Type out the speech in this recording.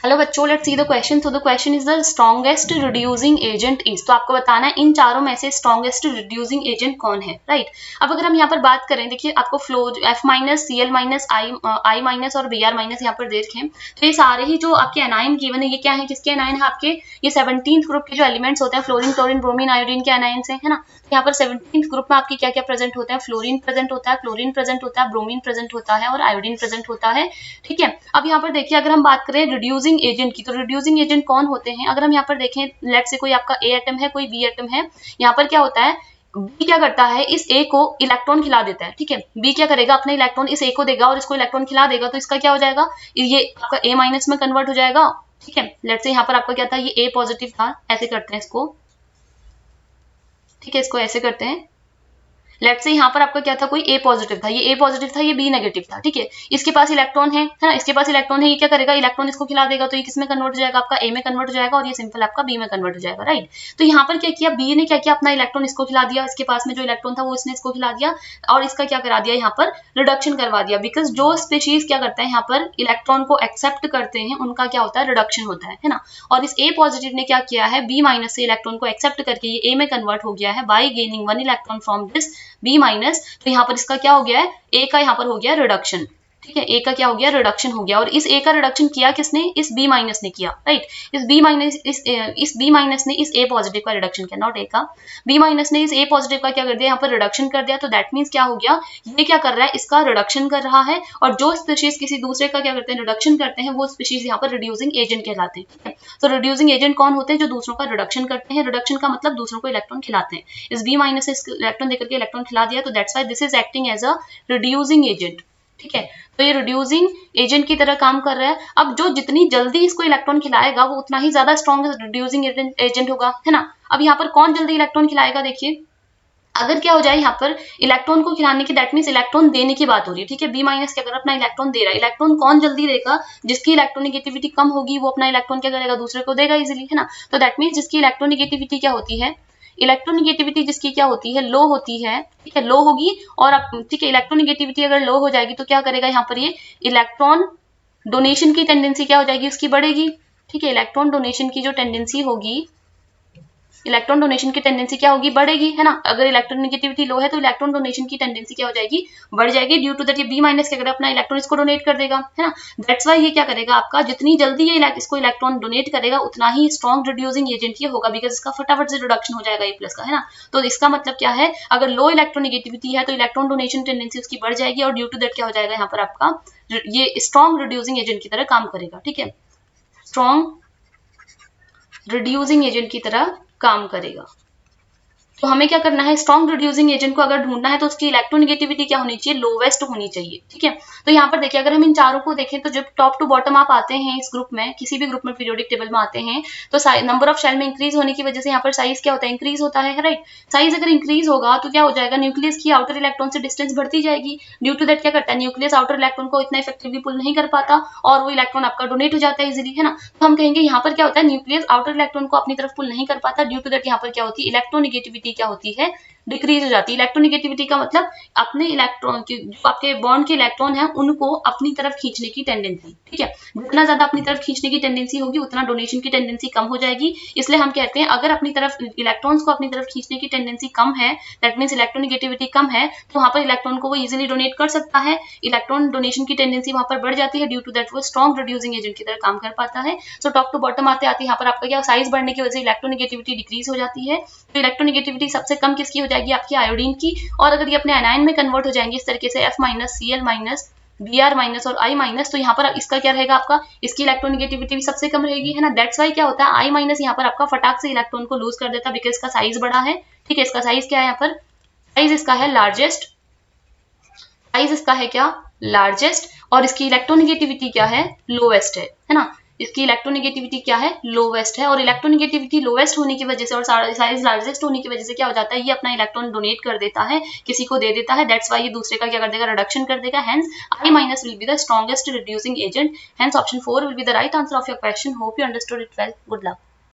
Hello बच्चों, let's see the question. So the question is the strongest reducing agent is. तो आपको बताना है इन चारों में से स्ट्रॉन्गेस्ट रिड्यूसिंग एजेंट कौन है, राइट। अब अगर हम यहाँ पर बात करें, देखिए आपको flow F minus, Cl minus, I minus और Br माइनस यहाँ पर देखें तो ये सारे ही जो आपके एनाइन गिवन है, ये क्या है, किसके एनाइन है आपके, ये 17th ग्रुप के जो एलिमेंट्स होते हैं, फ्लोरीन, क्लोरीन, ब्रोमीन, आयोडीन के एनाइन से, है ना। तो यहाँ पर 17th ग्रुप में आपकी क्या क्या प्रेजेंट होता है, फ्लोरीन प्रेजेंट होता है, क्लोरीन प्रेजेंट होता है, ब्रोमीन प्रेजेंट होता है और आयोडीन प्रेजेंट होता है, ठीक है। अब यहाँ पर देखिए अगर हम बात करें रिड्यूसिंग एजेंट की, तो रिड्यूसिंग एजेंट कौन होते हैं, अगर हम यहाँ पर देखें, लेट से कोई आपका ए एटम है, कोई बी एटम है, यहाँ पर क्या होता है, बी क्या करता है, इस ए को इलेक्ट्रॉन खिला देता है, ठीक है। बी क्या करेगा, अपना इलेक्ट्रॉन इस ए को देगा और इसको इलेक्ट्रॉन खिला देगा, तो इसका क्या हो जाएगा, ये आपका ए माइनस में कन्वर्ट हो जाएगा, ठीक है। लेट से यहाँ पर आपका क्या था, ये ए पॉजिटिव था, ऐसे करते हैं इसको, ठीक है, इसको ऐसे करते हैं। लेट से यहाँ पर आपका क्या था, कोई ए पॉजिटिव था, ये ए पॉजिटिव था, ये बी नेगेटिव था, ठीक है। इसके पास इलेक्ट्रॉन है ना, इसके पास इलेक्ट्रॉन है, ये क्या करेगा, इलेक्ट्रॉन इसको खिला देगा, तो ये किस में कन्वर्ट हो जाएगा, आपका ए में कन्वर्ट हो जाएगा और ये सिंपल आपका बी में कन्वर्ट हो जाएगा, राइट। तो यहाँ पर क्या किया, बी ने क्या किया, अपना इलेक्ट्रॉन इसको खिला दिया, इसके पास में जो इलेक्ट्रॉन था वो इसने इसको खिला दिया और इसका क्या करा दिया, यहाँ पर रिडक्शन करवा दिया। बिकॉज जो स्पीशीज क्या करता है, यहाँ पर इलेक्ट्रॉन को एक्सेप्ट करते हैं, उनका क्या होता है, रिडक्शन होता है ना। और इस ए पॉजिटिव ने क्या किया है, बी माइनस से इलेक्ट्रॉन को एक्सेप्ट करके ये ए में कन्वर्ट हो गया है by gaining 1 electron from this B minus. तो यहाँ पर इसका क्या हो गया है, ए का यहाँ पर हो गया रिडक्शन, ठीक है, ए का क्या हो गया, रिडक्शन हो गया। और इस ए का रिडक्शन किया किसने, इस बी माइनस ने किया, राइट। इस बी माइनस ने इस ए पॉजिटिव का रिडक्शन किया, नॉट ए का, बी माइनस ने इस ए पॉजिटिव का क्या कर दिया, यहाँ पर रिडक्शन कर दिया। तो दैट मीन्स क्या हो गया, ये क्या कर रहा है, इसका रिडक्शन कर रहा है। और जो स्पीशीज किसी दूसरे का क्या करते हैं, रिडक्शन करते हैं, वो स्पीशीज यहाँ पर रिड्यूसिंग एजेंट कहलाते हैं, ठीक है। तो रिड्यूसिंग एजेंट कौन होते हैं, जो दूसरों का रिडक्शन करते हैं। रिडक्शन का मतलब दूसरों को इलेक्ट्रॉन खिलाते हैं। इस बी माइनस से इलेक्ट्रॉन देकर के इलेक्ट्रॉन खिला दिया, तो that's why this is acting as a reducing agent, ठीक है। तो ये रिड्यूसिंग एजेंट की तरह काम कर रहा है। अब जो जितनी जल्दी इसको इलेक्ट्रॉन खिलाएगा वो उतना ही ज्यादा स्ट्रॉन्ग रिड्यूसिंग एजेंट होगा, है ना। अब यहाँ पर कौन जल्दी इलेक्ट्रॉन खिलाएगा, देखिए अगर क्या हो जाए, यहाँ पर इलेक्ट्रॉन को खिलाने की, दैट मीन्स इलेक्ट्रॉन देने की बात हो रही है, ठीक है। बी माइनस क्या कर अपना इलेक्ट्रॉन दे रहा है, इलेक्ट्रॉन कौन जल्दी देगा, जिसकी इलेक्ट्रोनिगेटिविटी कम होगी वो अपना इलेक्ट्रॉन क्या करेगा, दूसरे को देगा इजिली, है ना। तो दैट मीन्स जिसकी इलेक्ट्रोनिगेटिविटी क्या होती है, इलेक्ट्रोनिगेटिविटी जिसकी क्या होती है, लो होती है, ठीक है, लो होगी। और अब ठीक है, इलेक्ट्रोनिगेटिविटी अगर लो हो जाएगी तो क्या करेगा, यहाँ पर ये इलेक्ट्रॉन डोनेशन की टेंडेंसी क्या हो जाएगी, उसकी बढ़ेगी, ठीक है। इलेक्ट्रॉन डोनेशन की जो टेंडेंसी होगी, इलेक्ट्रॉन डोनेशन की टेंडेंसी क्या होगी, बढ़ेगी, है ना। अगर इलेक्ट्रोनिगेटिविटी लो है तो इलेक्ट्रॉन डोनेशन की टेंडेंसी क्या हो जाएगी, बढ़ जाएगी। ड्यू टू दैट ये बी माइनस क्या करेगा, अपना इलेक्ट्रॉन इसको डोनेट कर देगा, है ना। दैट्स वाई ये क्या करेगा, आपका जितनी जल्दी ये इसको इलेक्ट्रॉन डोनेट करेगा उतना ही स्ट्रॉन्ग रिड्यूसिंग एजेंट ये होगा, बिकॉज इसका फटाफट से रिडक्शन हो जाएगा ए प्लस का, है ना। तो इसका मतलब क्या है, अगर लो इलेक्ट्रोनिगेटिविटी है तो इलेक्ट्रॉन डोनेशन टेंडेंसी उसकी बढ़ जाएगी और ड्यू टू दैट क्या हो जाएगा, यहाँ पर आपका ये स्ट्रॉन्ग रिड्यूसिंग एजेंट की तरह काम करेगा, ठीक है, स्ट्रॉन्ग रिड्यूसिंग एजेंट की तरह काम करेगा। तो हमें क्या करना है, स्ट्रॉन्ग रिड्यूसिंग एजेंट को अगर ढूंढना है तो उसकी इलेक्ट्रोनिगेटिविटी क्या होनी चाहिए, लोवेस्ट होनी चाहिए, ठीक है। तो यहाँ पर देखिए अगर हम इन चारों को देखें तो जब टॉप टू बॉटम आप आते हैं इस ग्रुप में, किसी भी ग्रुप में पीरियोडिक टेबल में आते हैं, तो नंबर ऑफ शेल में इंक्रीज होने की वजह से यहाँ पर साइज क्या होता है, इंक्रीज होता है, राइट। साइज अगर इंक्रीज होगा तो क्या हो जाएगा, न्यूक्लियस की आउटर इलेक्ट्रॉन से डिस्टेंस बढ़ती जाएगी। ड्यू टू दैट क्या करता है, न्यूक्लियस आउटर इलेक्ट्रॉन को इतना इफेक्टिवली पुल नहीं कर पाता और वो इलेक्ट्रॉन आपका डोनेट हो जाता है इजिली, है ना। तो हम कहेंगे यहाँ पर क्या होता है, न्यूक्लियस आउटर इलेक्ट्रॉन को अपनी तरफ पुल नहीं कर पाता। ड्यू टू दैट यहाँ पर क्या होती है, इलेक्ट्रोनिगेटिविटी क्या होती है, डिक्रीज हो जाती है। इलेक्ट्रोनिगेटिविटी का मतलब अपने इलेक्ट्रॉन की, जो आपके बॉन्ड के इलेक्ट्रॉन है उनको अपनी तरफ खींचने की टेंडेंसी, ठीक है। जितना ज्यादा अपनी तरफ खींचने की टेंडेंसी होगी उतना डोनेशन की टेंडेंसी कम हो जाएगी। इसलिए हम कहते हैं अगर अपनी तरफ इलेक्ट्रॉन्स को अपनी तरफ खींचने की टेंडेंसी कम है, दैट मीन्स इलेक्ट्रोनिगेटिविटी कम है, तो वहां पर इलेक्ट्रॉन को वो इजिली डोनेट कर सकता है। इलेक्ट्रॉन डोनेशन की टेंडेंसी वहां पर बढ़ जाती है, ड्यू टू दैट वो स्ट्रॉन्ग रिड्यूसिंग एजेंट की तरह काम कर पाता है। सो टॉप टू बॉटम आते आते यहाँ पर आपका क्या, साइज बढ़ने की वजह से इलेक्ट्रोनिगेटिविटी डिक्रीज हो जाती है। तो इलेक्ट्रोनिगेटिविटी सबसे कम किसकी हो जाएगी, आपकी आयोडीन की। और अगर ये अपने एनायन में कन्वर्ट हो जाएंगे इस तरीके से F minus, Cl minus, Br minus और I माइनस, तो यहाँ पर इसका क्या रहेगा, आपका इसकी इलेक्ट्रोनिगेटिविटी भी सबसे कम रहेगी, है ना। दैट्स वाई क्या होता है, I माइनस यहाँ पर आपका फटाक से इलेक्ट्रॉन को लूज कर देता है, बिकॉज इसका साइज बड़ा है, ठीक है। इसका साइज क्या है, यहाँ पर साइज इसका है लार्जेस्ट, साइज इसका है क्या, लार्जेस्ट, और इसकी इलेक्ट्रोनिगेटिविटी क्या है, लोवेस्ट है ना। इसकी इलेक्ट्रोनिगेटिविटी क्या है, लोवेस्ट है। और इलेक्ट्रोनिगेटिविटी लोवेस्ट होने की वजह से और साइज लार्जेस्ट होने की वजह से क्या हो जाता है, ये अपना इलेक्ट्रॉन डोनेट कर देता है, किसी को दे देता है। दैट्स वाई ये दूसरे का क्या कर देगा, रिडक्शन कर देगा। Hence I minus will be the strongest reducing agent. Hence option 4 will be the right answer of your question. Hope you understood it well. Good luck.